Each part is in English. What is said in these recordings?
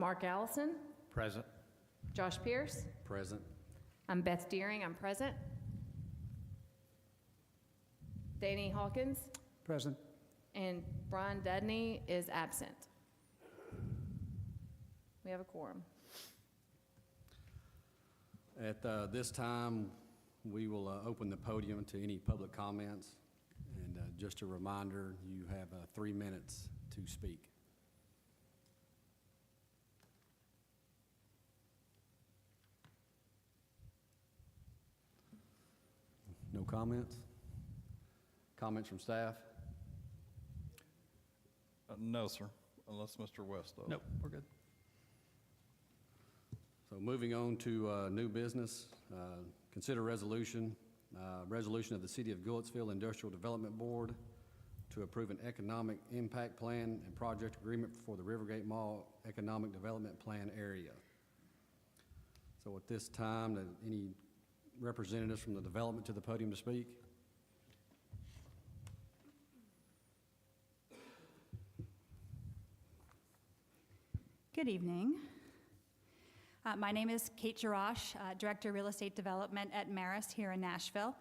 Mark Allison, Present. Josh Pierce. Present. I'm Beth Deering, I'm present. Danny Hawkins Present. and Brian Dudney is absent. We have a quorum. At this time, we will open the podium to any public comments. And just a reminder, you have 3 minutes to speak. No comments? Comments from staff? No, sir, unless Mr. West does. Nope, we're good. So moving on to new business, consider resolution of the City of Goodlettsville Industrial Development Board to approve an economic impact plan and project agreement for the Rivergate Mall Economic Development Plan area. So at this time, any representatives from the development to the podium to speak? Good evening. My name is Kate Jarash, Director of Real Estate Development at Maris here in Nashville.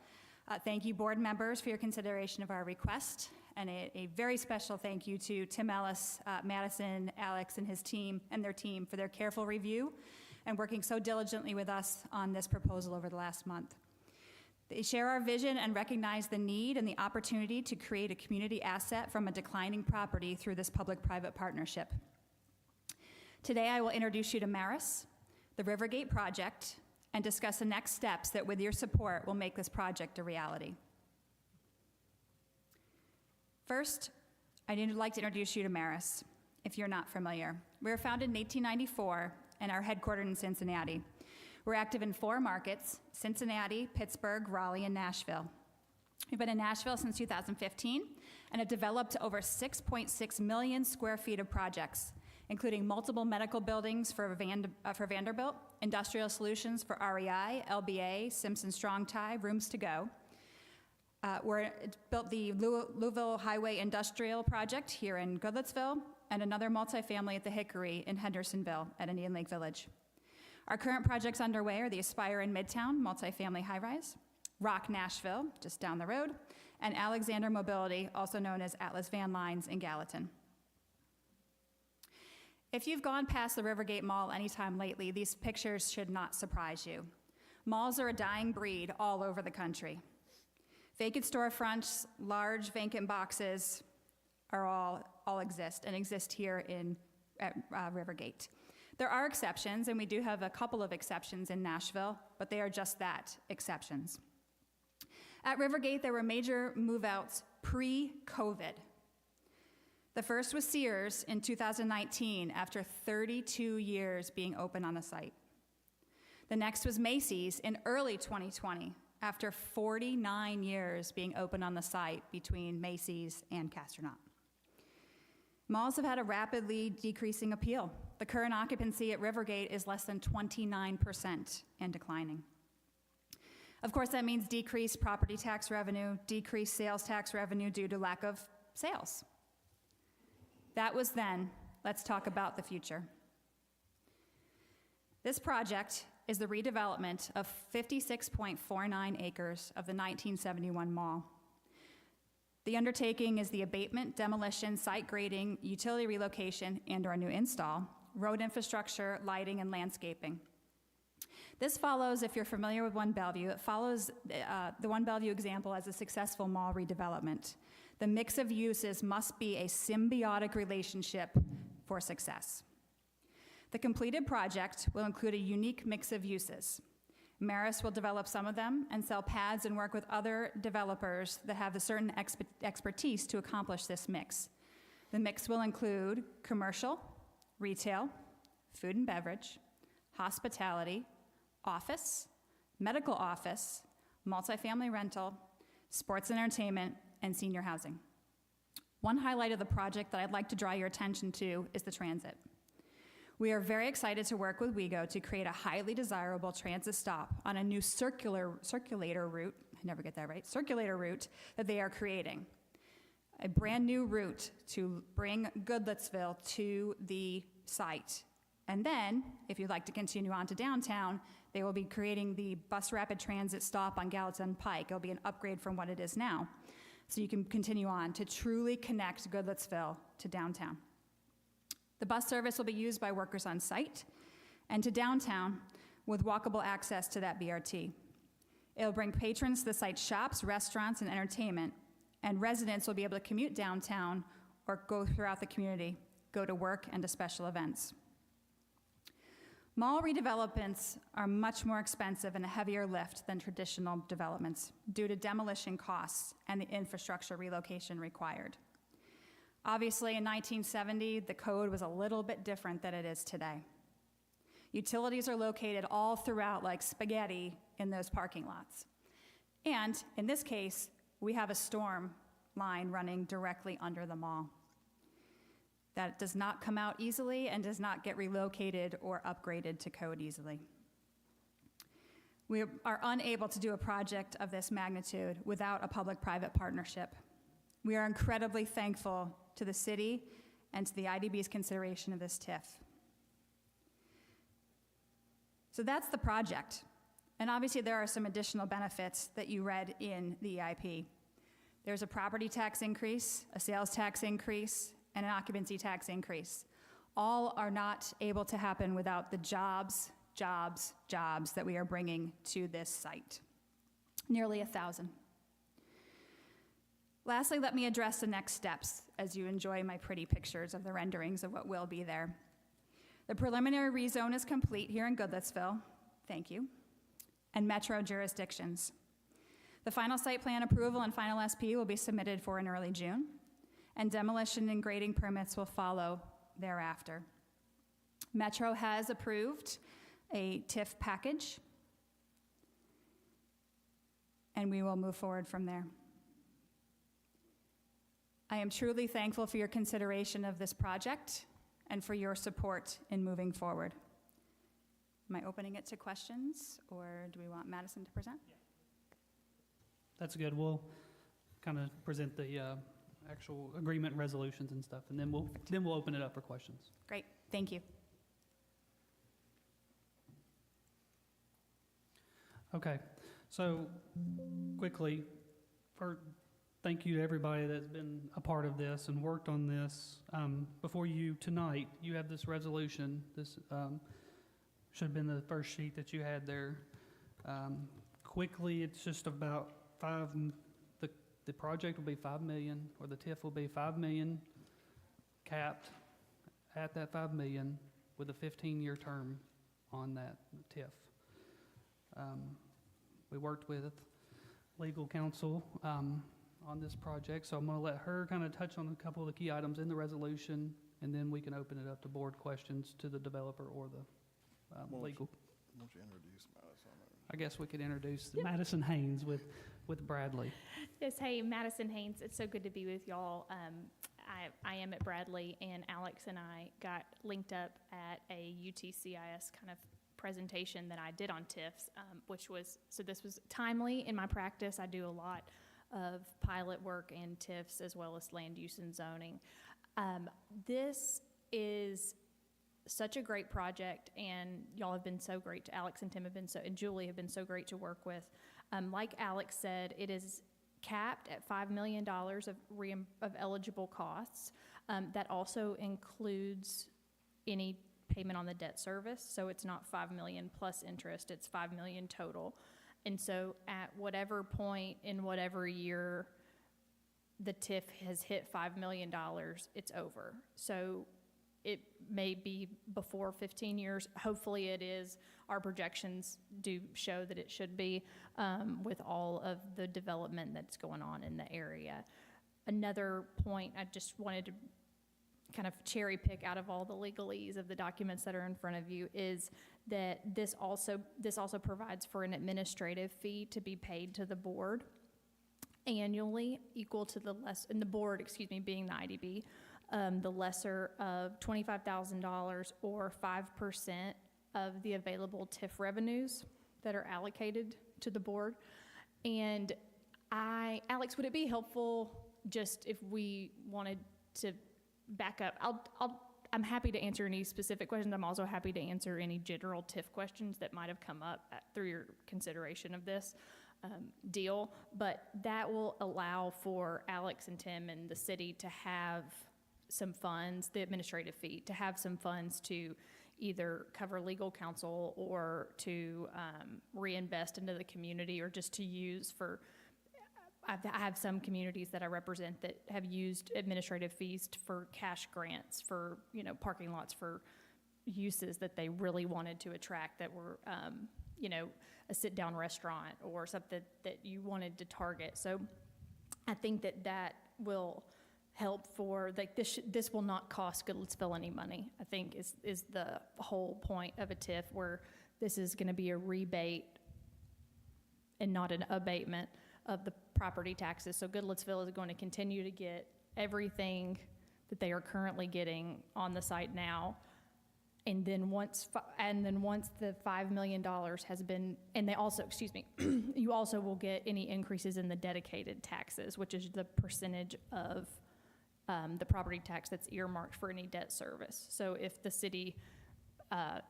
Thank you, board members, for your consideration of our request, and a very special thank you to Tim Ellis, Madison, Alex, and his team and their team for their careful review and working so diligently with us on this proposal over the last month. They share our vision and recognize the need and the opportunity to create a community asset from a declining property through this public-private partnership. Today, I will introduce you to Maris, the Rivergate project, and discuss the next steps that, with your support, will make this project a reality. First, I'd like to introduce you to Maris, if you're not familiar. We were founded in 1894 and are headquartered in Cincinnati. We're active in 4 markets: Cincinnati, Pittsburgh, Raleigh, and Nashville. We've been in Nashville since 2015 and have developed over 6.6 million square feet of projects, including multiple medical buildings for Vanderbilt, industrial solutions for REI, LBA, Simpson Strong-Tie, Rooms to Go. We built the Louisville Highway Industrial Project here in Goodlettsville, and another multifamily at the Hickory in Hendersonville at Indian Lake Village. Our current projects underway are the Aspire in Midtown, multifamily high-rise, Rock Nashville, just down the road, and Alexander Mobility, also known as Atlas Van Lines in Gallatin. If you've gone past the Rivergate Mall anytime lately, these pictures should not surprise you. Malls are a dying breed all over the country. Vacant storefronts, large vacant boxes are all exist here at Rivergate. There are exceptions, and we do have a couple of exceptions in Nashville, but they are just that, exceptions. At Rivergate, there were major move-outs pre-COVID. The first was Sears in 2019, after 32 years being open on the site. The next was Macy's in early 2020, after 49 years being open on the site between Macy's and Castronaut. Malls have had a rapidly decreasing appeal. The current occupancy at Rivergate is less than 29% and declining. Of course, that means decreased property tax revenue, decreased sales tax revenue due to lack of sales. That was then. Let's talk about the future. This project is the redevelopment of 56.49 acres of the 1971 mall. The undertaking is the abatement, demolition, site grading, utility relocation, and/or new install, road infrastructure, lighting, and landscaping. This follows, if you're familiar with One Bellevue, it follows the One Bellevue example as a successful mall redevelopment. The mix of uses must be a symbiotic relationship for success. The completed project will include a unique mix of uses. Maris will develop some of them and sell pads and work with other developers that have a certain expertise to accomplish this mix. The mix will include commercial, retail, food and beverage, hospitality, office, medical office, multifamily rental, sports and entertainment, and senior housing. One highlight of the project that I'd like to draw your attention to is the transit. We are very excited to work with WeGo to create a highly desirable transit stop on a new circulator route, I never get that right, circulator route that they are creating. A brand new route to bring Goodlettsville to the site And then, if you'd like to continue on to downtown, they will be creating the bus rapid transit stop on Gallatin Pike. It'll be an upgrade from what it is now. So you can continue on to truly connect Goodlettsville to downtown. The bus service will be used by workers on site and to downtown with walkable access to that BRT. It'll bring patrons to the site's shops, restaurants, and entertainment, and residents will be able to commute downtown or go throughout the community, go to work and to special events. Mall redevelopments are much more expensive and a heavier lift than traditional developments due to demolition costs and the infrastructure relocation required. Obviously, in 1970, the code was a little bit different than it is today. Utilities are located all throughout like spaghetti in those parking lots. And in this case, we have a storm line running directly under the mall. That does not come out easily and does not get relocated or upgraded to code easily. We are unable to do a project of this magnitude without a public-private partnership. We are incredibly thankful to the city and to the IDB's consideration of this TIF. So that's the project. And obviously there are some additional benefits that you read in the EIP. There's a property tax increase, a sales tax increase, and an occupancy tax increase. All are not able to happen without the jobs that we are bringing to this site. Nearly 1,000. Lastly, let me address the next steps as you enjoy my pretty pictures of the renderings of what will be there. The preliminary rezone is complete here in Goodlettsville. Thank you. And metro jurisdictions. The final site plan approval and final SP will be submitted for in early June, and demolition and grading permits will follow thereafter. Metro has approved a TIF package, and we will move forward from there. I am truly thankful for your consideration of this project and for your support in moving forward. Am I opening it to questions, or do we want Madison to present? Yeah. That's good. We'll kind of present the actual agreement resolutions and stuff, and then we'll open it up for questions. Great, thank you. Okay, so quickly, thank you to everybody that's been a part of this and worked on this. Before you tonight, you have this resolution. This should have been the first sheet that you had there. Quickly, it's just about the project will be $5 million, or the TIF will be $5 million, capped at that $5 million with a 15-year term on that TIF. We worked with legal counsel on this project, so I'm going to let her kind of touch on a couple of the key items in the resolution, and then we can open it up to board questions to the developer or the legal. Won't you introduce Madison? I guess we could introduce Madison Haynes with Bradley. Yes, hey, Madison Haynes. It's so good to be with y'all. I am at Bradley, and Alex and I got linked up at a UTCIS kind of presentation that I did on TIFs, so this was timely in my practice. I do a lot of pilot work and TIFs as well as land use and zoning. This is such a great project, and y'all have been so great. Alex and Tim have been and Julie have been so great to work with. Like Alex said, it is capped at $5 million of eligible costs. That also includes any payment on the debt service, so it's not $5 million plus interest, it's $5 million total. And so at whatever point in whatever year the TIF has hit $5 million, it's over. So it may be before 15 years. Hopefully it is. Our projections do show that it should be, with all of the development that's going on in the area. Another point I just wanted to kind of cherry pick out of all the legalese of the documents that are in front of you is that this also provides for an administrative fee to be paid to the board annually, equal to the board, being the IDB, the lesser of $25,000 or 5% of the available TIF revenues that are allocated to the board. And Alex, would it be helpful just if we wanted to back up? I'm happy to answer any specific questions. I'm also happy to answer any general TIF questions that might have come up through your consideration of this deal. But that will allow for Alex and Tim and the city to have some funds, the administrative fee, to have some funds to either cover legal counsel or to reinvest into the community, or just to use for, I have some communities that I represent that have used administrative fees for cash grants for, you know, parking lots for uses that they really wanted to attract, that were, you know, a sit-down restaurant or something that you wanted to target. So I think that that will help for, like, this will not cost Goodlettsville any money, I think is the whole point of a TIF, where this is gonna be a rebate and not an abatement of the property taxes. So Goodlettsville is going to continue to get everything that they are currently getting on the site now. And then once the $5 million has been, and they also, excuse me, you also will get any increases in the dedicated taxes, which is the percentage of the property tax that's earmarked for any debt service. So if the city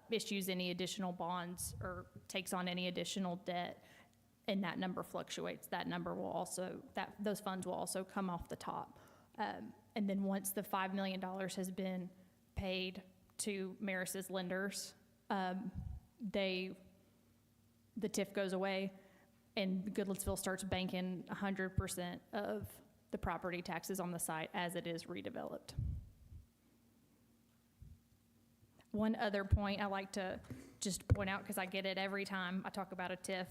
issues any additional bonds or takes on any additional debt, and that number fluctuates, that number will also, those funds will also come off the top. And then once the $5 million has been paid to Maris's lenders, the TIF goes away, and Goodlettsville starts banking 100% of the property taxes on the site as it is redeveloped. One other point I like to just point out, because I get it every time I talk about a TIF,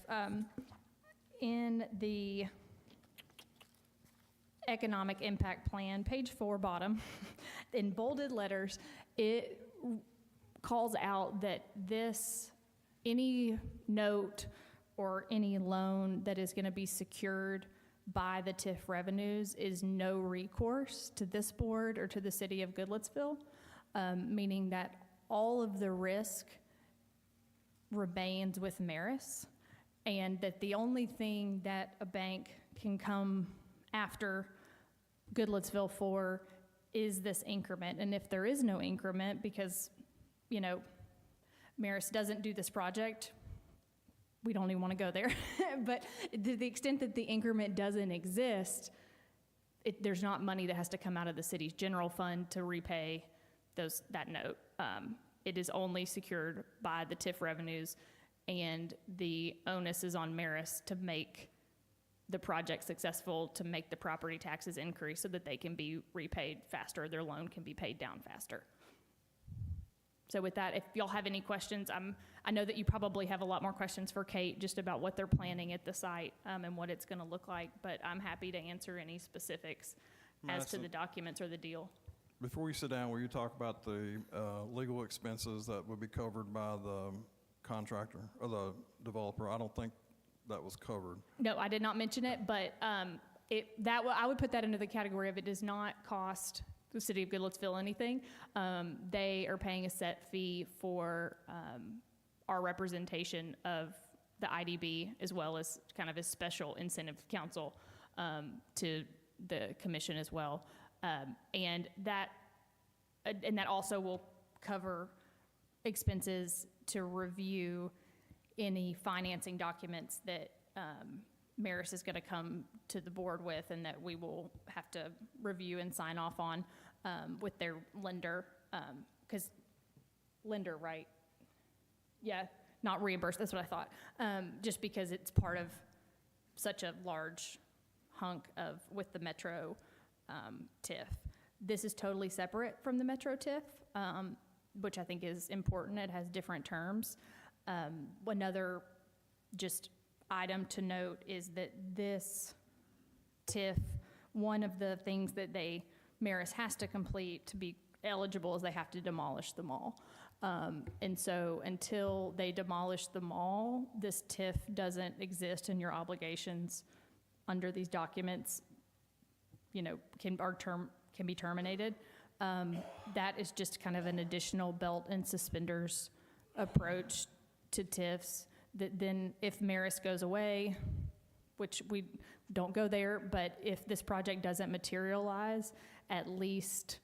in the economic impact plan, page 4, bottom, in bolded letters, it calls out that any note or any loan that is going to be secured by the TIF revenues is no recourse to this board or to the city of Goodlettsville, meaning that all of the risk remains with Maris, and that the only thing that a bank can come after Goodlettsville for is this increment. And if there is no increment, because, you know, Maris doesn't do this project, we don't even want to go there. But to the extent that the increment doesn't exist, there's not money that has to come out of the city's general fund to repay that note. It is only secured by the TIF revenues, and the onus is on Maris to make the project successful, to make the property taxes increase so that they can be repaid faster, their loan can be paid down faster. So with that, if y'all have any questions, I know that you probably have a lot more questions for Kate just about what they're planning at the site and what it's going to look like, but I'm happy to answer any specifics as to the documents or the deal. Before you sit down, will you talk about the legal expenses that would be covered by the contractor or the developer? I don't think that was covered. No, I did not mention it, but I would put that into the category of it does not cost the city of Goodlettsville anything. They are paying a set fee for our representation of the IDB, as well as kind of a special incentive counsel to the commission as well. And that also will cover expenses to review any financing documents that Maris is going to come to the board with, and that we will have to review and sign off on with their lender, because lender, right? Yeah, not reimbursed, that's what I thought. Just because it's part of such a large hunk with the Metro TIF. This is totally separate from the Metro TIF, which I think is important. It has different terms. Another just item to note is that this TIF, one of the things that Maris has to complete to be eligible is they have to demolish the mall. And so until they demolish the mall, this TIF doesn't exist, and your obligations under these documents, you know, can be terminated. That is just kind of an additional belt and suspenders approach to TIFs, that then if Maris goes away, which we don't go there, but if this project doesn't materialize, at least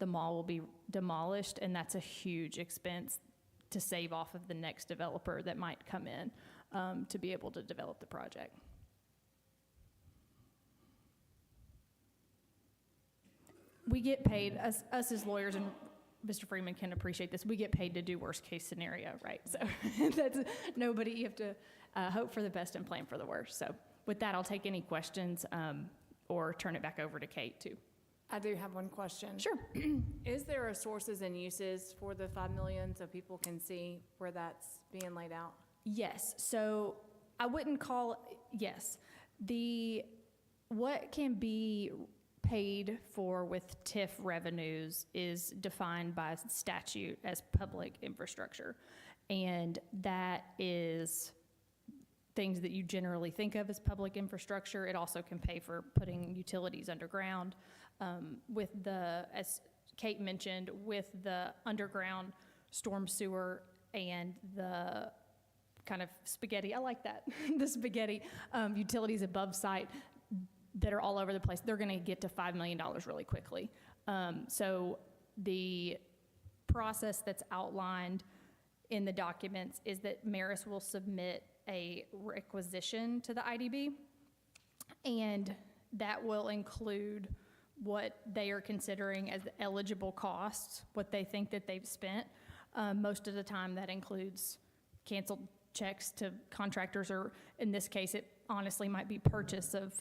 the mall will be demolished, and that's a huge expense to save off of the next developer that might come in to be able to develop the project. We get paid, us as lawyers, and Mr. Freeman can appreciate this, we get paid to do worst case scenario, right? So that's nobody, you have to hope for the best and plan for the worst. So with that, I'll take any questions or turn it back over to Kate too. I do have one question. Sure. Is there a sources and uses for the 5 million so people can see where that's being laid out? Yes, so I wouldn't call, yes. What can be paid for with TIF revenues is defined by statute as public infrastructure. And that is things that you generally think of as public infrastructure. It also can pay for putting utilities underground. As Kate mentioned, with the underground storm sewer and the kind of spaghetti, I like that, the spaghetti utilities above site that are all over the place, they're gonna get to $5 million really quickly. So the process that's outlined in the documents is that Maris will submit a requisition to the IDB, and that will include what they are considering as the eligible costs, what they think that they've spent. Most of the time that includes canceled checks to contractors, or in this case, it honestly might be purchase of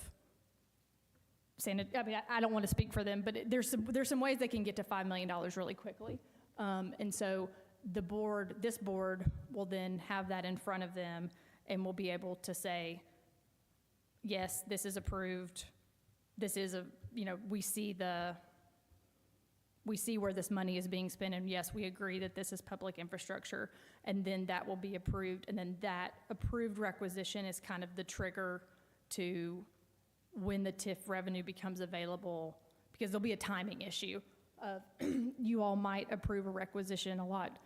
I don't want to speak for them, but there's some ways they can get to $5 million really quickly. And so this board will then have that in front of them and will be able to say, yes, this is approved. This is we see where this money is being spent, and yes, we agree that this is public infrastructure, and then that will be approved, and then that approved requisition is kind of the trigger to when the TIF revenue becomes available, because there'll be a timing issue of you all might approve a requisition a lot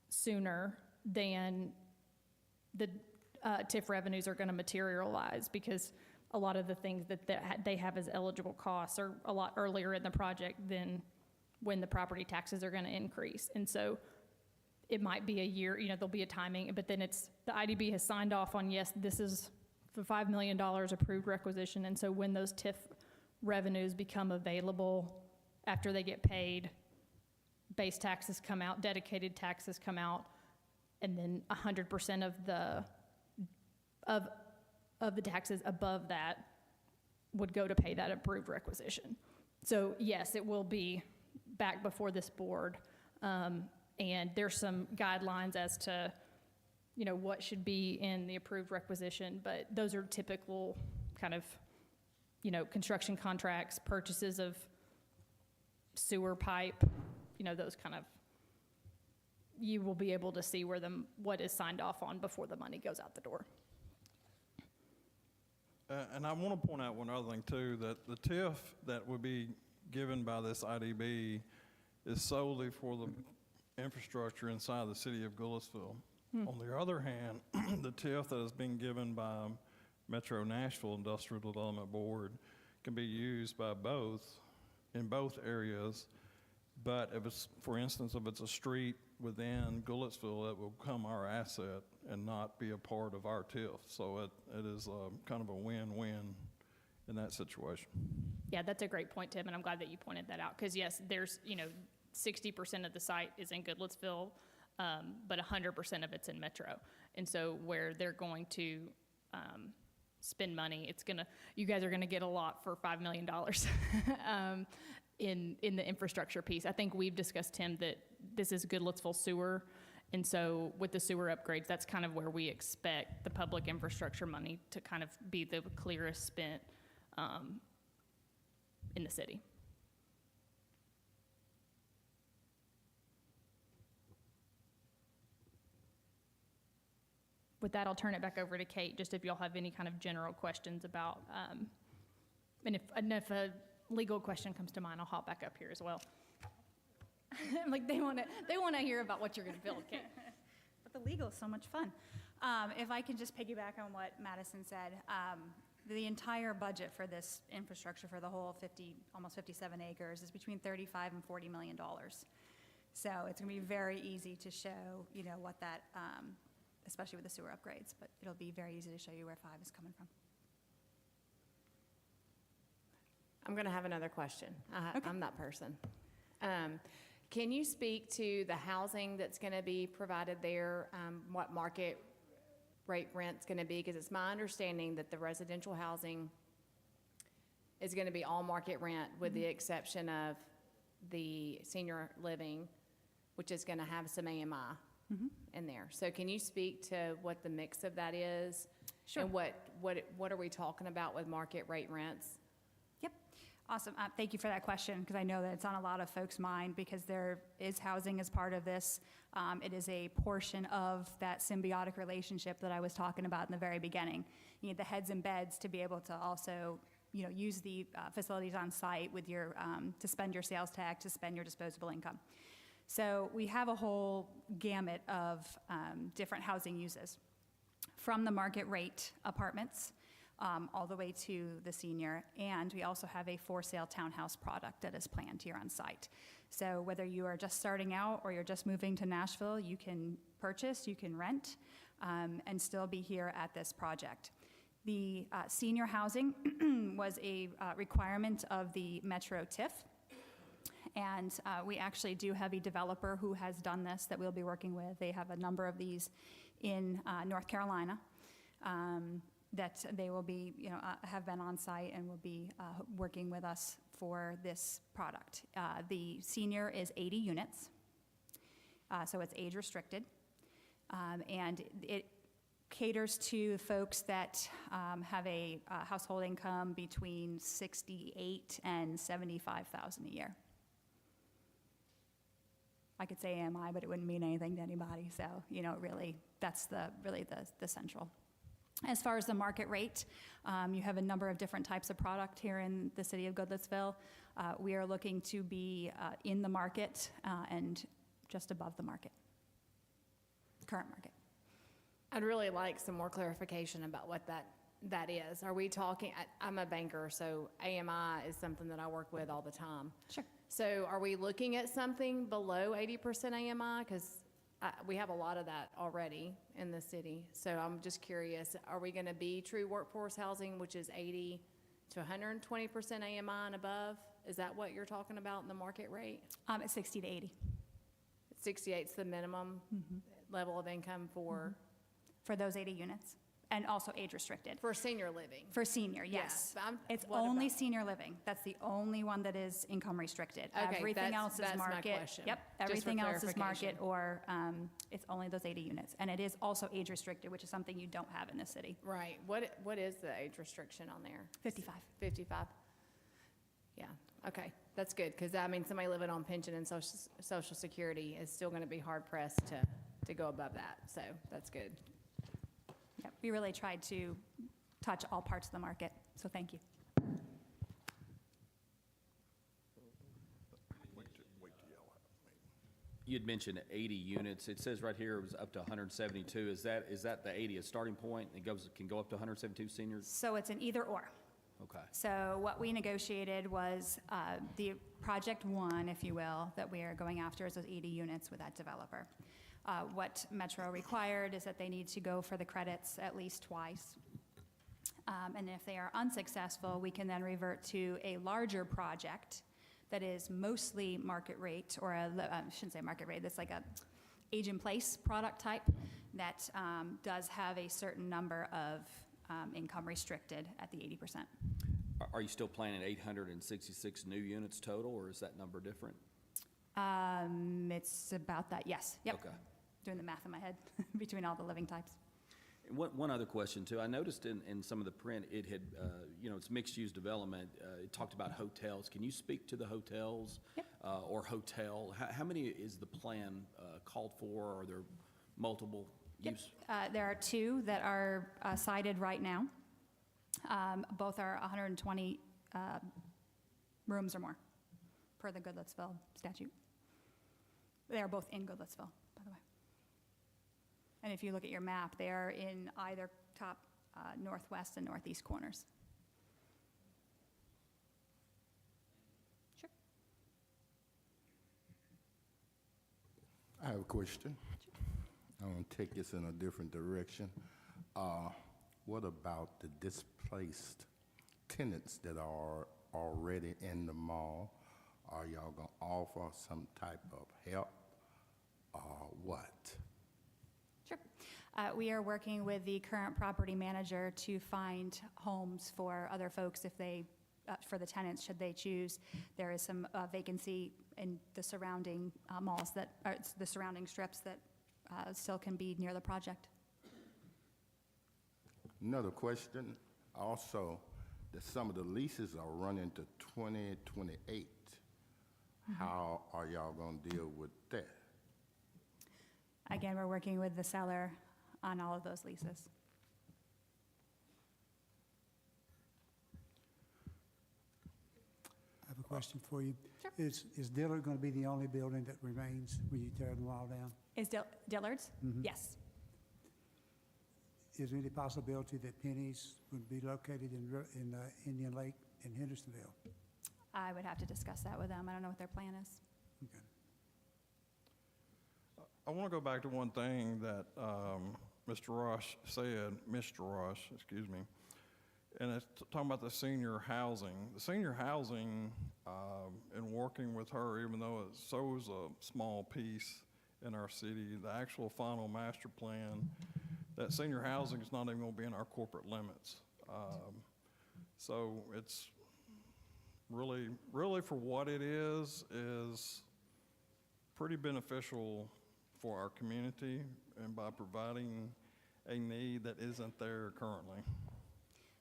sooner than the TIF revenues are going to materialize, because a lot of the things that they have as eligible costs are a lot earlier in the project than when the property taxes are going to increase. And so it might be a year, there'll be a timing, but then the IDB has signed off on, yes, this is the $5 million approved requisition. And so when those TIF revenues become available after they get paid, base taxes come out, dedicated taxes come out, and then 100% of the taxes above that would go to pay that approved requisition. So yes, it will be back before this board, and there's some guidelines as to what should be in the approved requisition, but those are typical kind of construction contracts, purchases of sewer pipe, those kind of, you will be able to see what is signed off on before the money goes out the door. And I want to point out one other thing too, that the TIF that would be given by this IDB is solely for the infrastructure inside the city of Goodlettsville. On the other hand, the TIF that is being given by Metro Nashville Industrial Development Board can be used by in both areas. But if it's, for instance, if it's a street within Goodlettsville, it will become our asset and not be a part of our TIF. So it is kind of a win-win in that situation. Yeah, that's a great point, Tim, and I'm glad that you pointed that out. Because yes, there's 60% of the site is in Goodlettsville, but 100% of it's in Metro. And so where they're going to spend money, you guys are gonna get a lot for $5 million in the infrastructure piece. I think we've discussed, Tim, that this is Goodlettsville sewer. And so with the sewer upgrades, that's kind of where we expect the public infrastructure money to kind of be the clearest spent in the city. With that, I'll turn it back over to Kate, just if y'all have any kind of general questions about, and if a legal question comes to mind, I'll hop back up here as well. I'm like, they want to hear about what you're going to build, Kate. But the legal is so much fun. If I can just piggyback on what Madison said, The entire budget for this infrastructure for the whole 50, almost 57 acres is between 35 and $40 million. So it's going to be very easy to show, you know, what that, especially with the sewer upgrades, but it'll be very easy to show you where 5 is coming from. I'm going to have another question. Okay. I'm that person. Can you speak to the housing that's going to be provided there, what market rate rent's going to be? Because it's my understanding that the residential housing is going to be all market rent with the exception of the senior living, which is going to have some AMI in there. So can you speak to what the mix of that is? Sure. And what are we talking about with market rate rents? Yep. Awesome. Thank you for that question, because I know that it's on a lot of folks' mind, because there is housing as part of this. It is a portion of that symbiotic relationship that I was talking about in the very beginning. You need the heads and beds to be able to also, you know, use the facilities on site with your, to spend your sales tax, to spend your disposable income. So we have a whole gamut of different housing uses, from the market rate apartments all the way to the senior, and we also have a for-sale townhouse product that is planned here on site. So whether you are just starting out or you're just moving to Nashville, you can purchase, you can rent, and still be here at this project. The senior housing was a requirement of the Metro TIF, and we actually do have a developer who has done this that we'll be working with. They have a number of these in North Carolina. That they will be, you know, have been on site and will be working with us for this product. The senior is 80 units, so it's age restricted, and it caters to folks that have a household income between $68,000 and $75,000 a year. I could say AMI, but it wouldn't mean anything to anybody. So, you know, really, that's the central. As far as the market rate, you have a number of different types of product here in the city of Goodlettsville. We are looking to be in the market and just above the market, current market. I'd really like some more clarification about what that is. Are we talking, I'm a banker, so AMI is something that I work with all the time. Sure. So are we looking at something below 80% AMI? Because we have a lot of that already in the city. So I'm just curious, are we going to be true workforce housing, which is 80 to 120% AMI and above? Is that what you're talking about in the market rate? It's 60 to 80. 68 is the minimum level of income for those 80 units, and also age restricted. for senior living. For senior, yes. Yeah, It's what only about- senior living. That's the only one that is income restricted. Okay, Everything else is that's my market. question. Yep, Just for everything else is market, clarification. or it's only those 80 units. And it is also age restricted, which is something you don't have in the city. Right. What is the age restriction on there? 55. 55? Yeah, okay, that's good, because I mean, somebody living on pension and social security is still going to be hard pressed to go above that, so that's good. Yep, we really tried to touch all parts of the market, so thank you. You'd mentioned 80 units. It says right here it was up to 172. Is that the 80 a starting point? It can go up to 172 seniors? So it's an either or. Okay. So what we negotiated was the project one, if you will, that we are going after is those 80 units with that developer. What Metro required is that they need to go for the credits at least twice. And if they are unsuccessful, we can then revert to a larger project that is mostly market rate, or I shouldn't say market rate, that's like a age-in-place product type that does have a certain number of income restricted at the 80%. Are you still planning 866 new units total, or is that number different? It's about that, yes. Yep. Okay. Doing the math in my head between all the living types. And one other question, too. I noticed in some of the print, it had, it's mixed-use development. It talked about hotels. Can you speak to the hotels? Yep. Or hotel? How many is the plan called for? Are there multiple use? There are two that are cited right now. Both are 120 rooms or more per the Goodlettsville statute. They are both in Goodlettsville, by the way. And if you look at your map, they are in either top northwest and northeast corners. Sure. I have a question. I'm going to take this in a different direction. What about the displaced tenants that are already in the mall? Are y'all going to offer some type of help or what? Sure. We are working with the current property manager to find homes for other folks if they, for the tenants, should they choose. There is some vacancy in the surrounding malls that, or the surrounding strips that still can be near the project. Another question, also, that some of the leases are running to 2028. How are y'all going to deal with that? Again, we're working with the seller on all of those leases. I have a question for you. Sure. Is Dillard going to be the only building that remains when you tear them all down? Is Dillard's? Yes. Is there any possibility that Penny's would be located in Indian Lake in Hendersonville? I would have to discuss that with them. I don't know what their plan is. Okay. I want to go back to one thing that Mr. Rush said, Mr. Rush, excuse me, and it's talking about the senior housing. The senior housing, and working with her, even though it shows a small piece in our city, the actual final master plan, that senior housing is not even going to be in our corporate limits. So it's really for what it is pretty beneficial for our community and by providing a need that isn't there currently.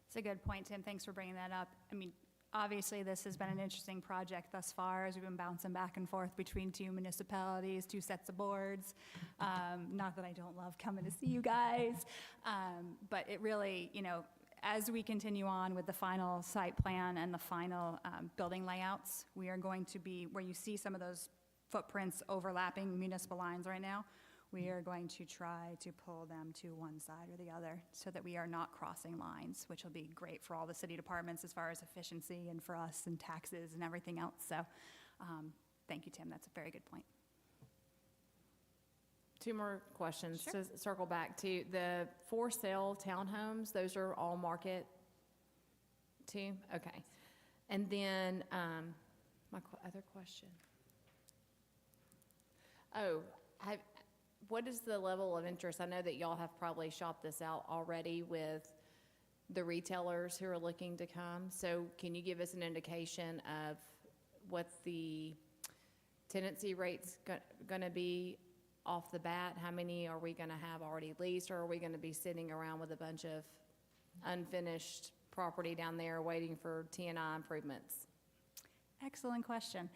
It's a good point, Tim. Thanks for bringing that up. I mean, obviously, this has been an interesting project thus far as we've been bouncing back and forth between two municipalities, two sets of boards. Not that I don't love coming to see you guys, but it really, you know, as we continue on with the final site plan and the final building layouts, we are going to be, where you see some of those footprints overlapping municipal lines right now, we are going to try to pull them to one side or the other so that we are not crossing lines, which will be great for all the city departments as far as efficiency and for us and taxes and everything else. So thank you, Tim. That's a very good point. Two more questions Sure. to circle back to. The for sale townhomes, those are all market too? Okay. And then my other question. Oh, what is the level of interest? I know that y'all have probably shopped this out already with the retailers who are looking to come. So can you give us an indication of what the tenancy rate's going to be off the bat? How many are we going to have already leased, or are we going to be sitting around with a bunch of unfinished property down there waiting for T&I improvements? Excellent question.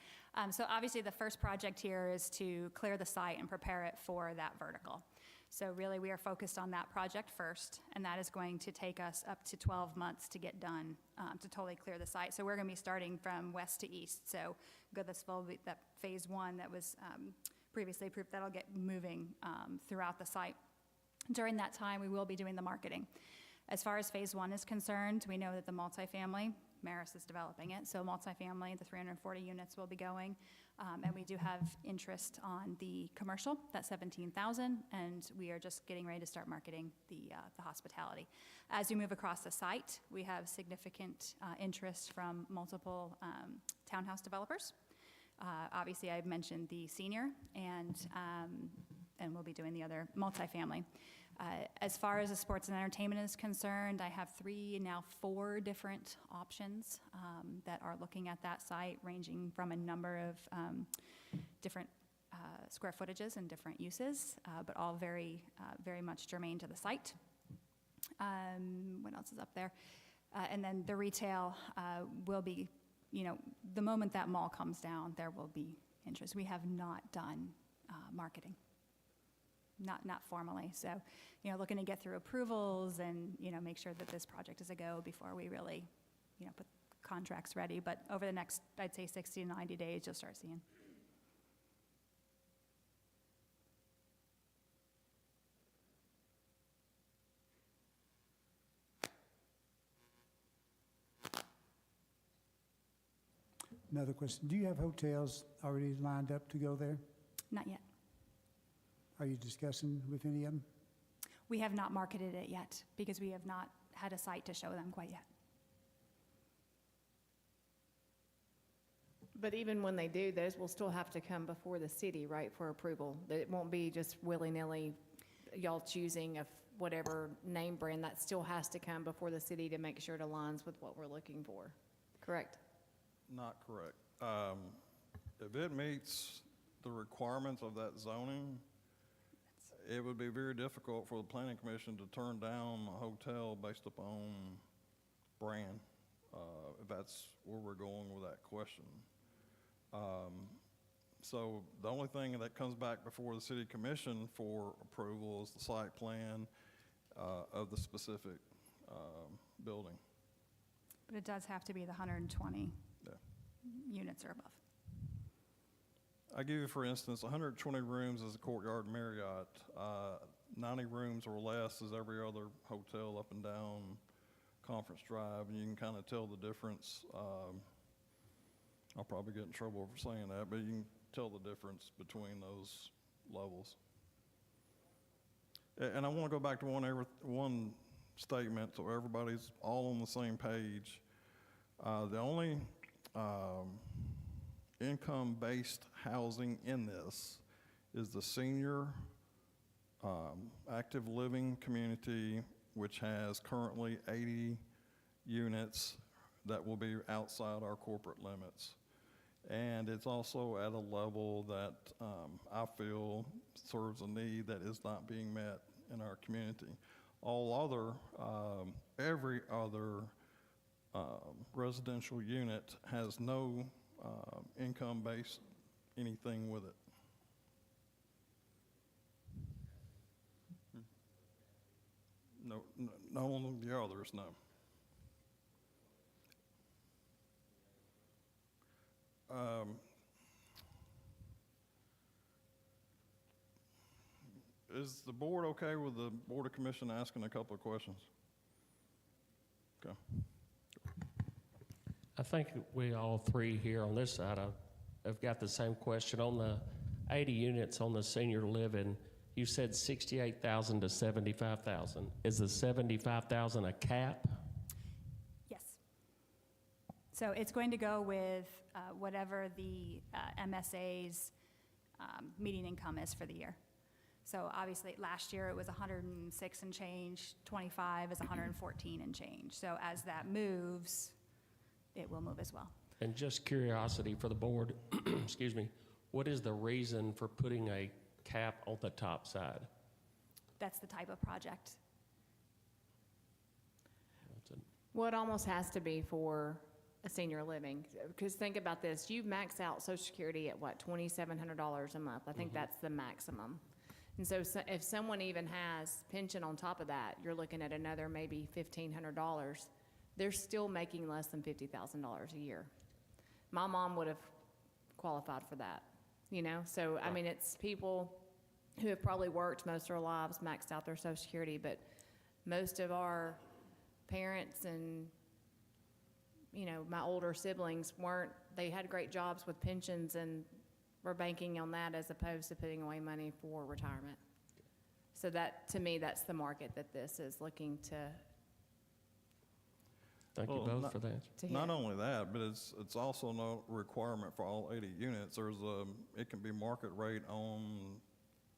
So obviously the first project here is to clear the site and prepare it for that vertical. So really we are focused on that project first, and that is going to take us up to 12 months to get done, to totally clear the site. So we're going to be starting from west to east. So Goodlettsville, that phase one that was previously approved, that'll get moving throughout the site. During that time, we will be doing the marketing. As far as phase one is concerned, we know that the multifamily, Maris is developing it, so multifamily, the 340 units will be going, and we do have interest on the commercial, that 17,000, and we are just getting ready to start marketing the hospitality. As you move across the site, we have significant interest from multiple townhouse developers. Obviously, I've mentioned the senior, and we'll be doing the other multifamily. As far as the sports and entertainment is concerned, I have 3, now 4 different options that are looking at that site, ranging from a number of different square footages and different uses, but all very much germane to the site. What else is up there? And then the retail will be, you know, the moment that mall comes down, there will be interest. We have not done marketing. Not formally. So, you know, looking to get through approvals and, you know, make sure that this project is a go before we really, you know, put contracts ready. But over the next, I'd say 60 to 90 days, you'll start seeing. Another question, do you have hotels already lined up to go there? Not yet. Are you discussing with any of them? We have not marketed it yet because we have not had a site to show them quite yet. But even when they do, those will still have to come before the city, right, for approval? It won't be just willy-nilly, y'all choosing of whatever name brand, that still has to come before the city to make sure it aligns with what we're looking for, correct? Not correct. If it meets the requirements of that zoning, it would be very difficult for the planning commission to turn down a hotel based upon brand, if that's where we're going with that question. So the only thing that comes back before the city commission for approval is the site plan of the specific building. But it does have to be the 120 Yeah. units or above. I give you, for instance, 120 rooms is a Courtyard Marriott. 90 rooms or less is every other hotel up and down Conference Drive, and you can kind of tell the difference. I'll probably get in trouble for saying that, but you can tell the difference between those levels. And I want to go back to one statement so everybody's all on the same page. The only income-based housing in this is the senior active living community, which has currently 80 units that will be outside our corporate limits. And it's also at a level that I feel serves a need that is not being met in our community. Every other residential unit has no income-based anything with it. No, none of the others, no. Is the board okay with the Board of Commission asking a couple of questions? Okay. I think we all three here on this side have got the same question. On the 80 units on the senior living, you said 68,000 to 75,000. Is the 75,000 a cap? Yes. So it's going to go with whatever the MSA's median income is for the year. So obviously, last year it was 106 and change, 25 is 114 and change. So as that moves, it will move as well. And just curiosity for the board, excuse me, what is the reason for putting a cap on the top side? That's the type of project. Well, it almost has to be for a senior living, because think about this, you max out Social Security at what, $2,700 a month? I think that's the maximum. And so if someone even has pension on top of that, you're looking at another maybe $1,500. They're still making less than $50,000 a year. My mom would have qualified for that, you know? So, I mean, it's people who have probably worked most of their lives, maxed out their Social Security, but most of our parents and, you know, my older siblings they had great jobs with pensions and were banking on that as opposed to putting away money for retirement. So that, to me, that's the market that this is looking to Thank you both for that. hit. Not only that, but it's also no requirement for all 80 units. It can be market rate on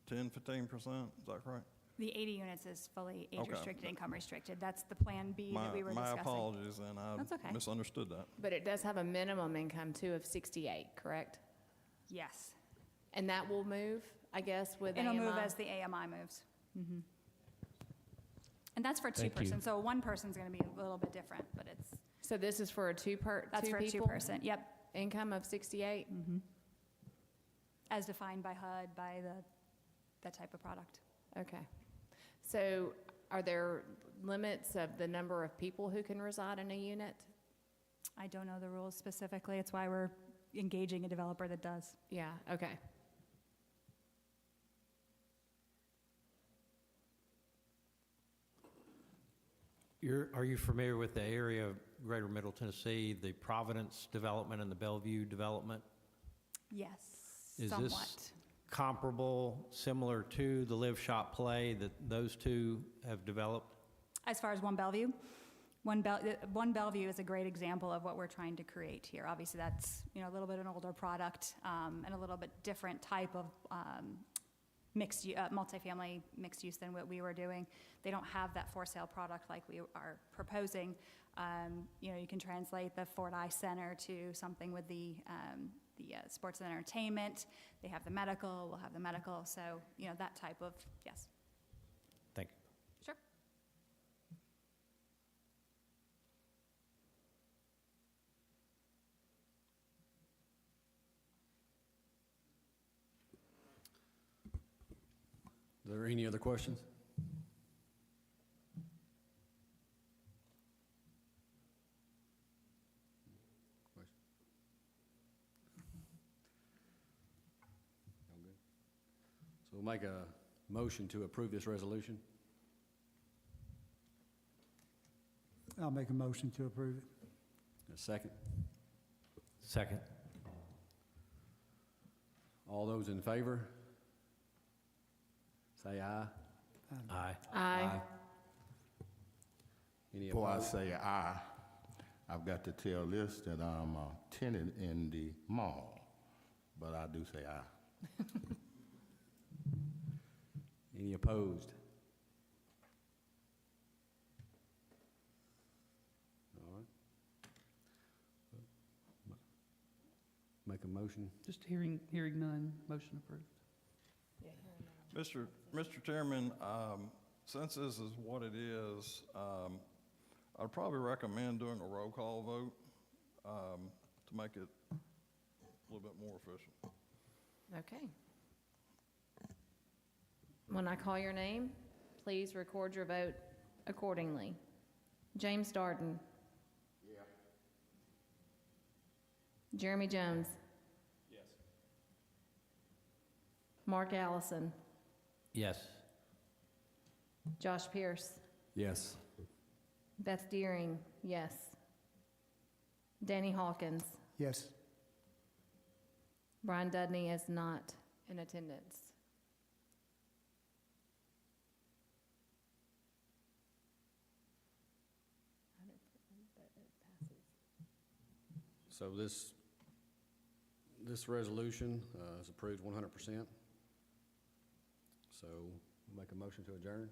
10, 15%, is that right? The 80 units is fully age Okay. restricted, income restricted. That's the Plan B that we were My discussing. apologies, and That's okay. I misunderstood that. But it does have a minimum income too of 68, correct? Yes. And that will move, I guess, with AMI? It'll move as the AMI moves. Mhm. And that's for two Thank you. person. So one person's going to be a little bit different, but it's, So this is for a two that's for a people? two-person. Yep. Income of 68? As defined by HUD, by that type of product. Okay. So are there limits of the number of people who can reside in a unit? I don't know the rules specifically. It's why we're engaging a developer that does. Yeah, okay. Are you familiar with the area of Greater Middle Tennessee, the Providence development and the Bellevue development? Yes, Is somewhat. this comparable, similar to the Live Shop Play that those two have developed? As far as One Bellevue, One Bellevue is a great example of what we're trying to create here. Obviously, that's, you know, a little bit of an older product, and a little bit different type of multifamily mixed use than what we were doing. They don't have that for sale product like we are proposing. You know, you can translate the Fort I Center to something with the sports and entertainment. They have the medical, we'll have the medical. So, you know, that type of, yes. Thank you. Sure. Are there any other questions? All good? So we'll make a motion to approve this resolution. I'll make a motion to approve it. A second. Second. All those in favor? Say aye. Aye. Aye. Any Before I opposed? say aye, I've got to tell this that I'm a tenant in the mall, but I do say aye. Any opposed? All right. Make a motion. Just hearing none, motion approved. Mr. Chairman, since this is what it is, I'd probably recommend doing a roll call vote to make it a little bit more efficient. Okay. When I call your name, please record your vote accordingly. James Darden. Yeah. Jeremy Jones. Yes. Mark Allison. Yes. Josh Pierce. Yes. Beth Deering, yes. Danny Hawkins. Yes. Brian Dudney is not in attendance. So this resolution is approved 100%. So we'll make a motion to adjourn.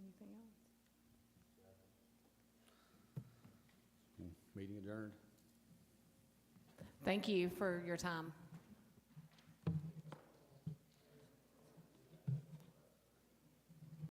Anything else? Meeting adjourned. Thank you for your time.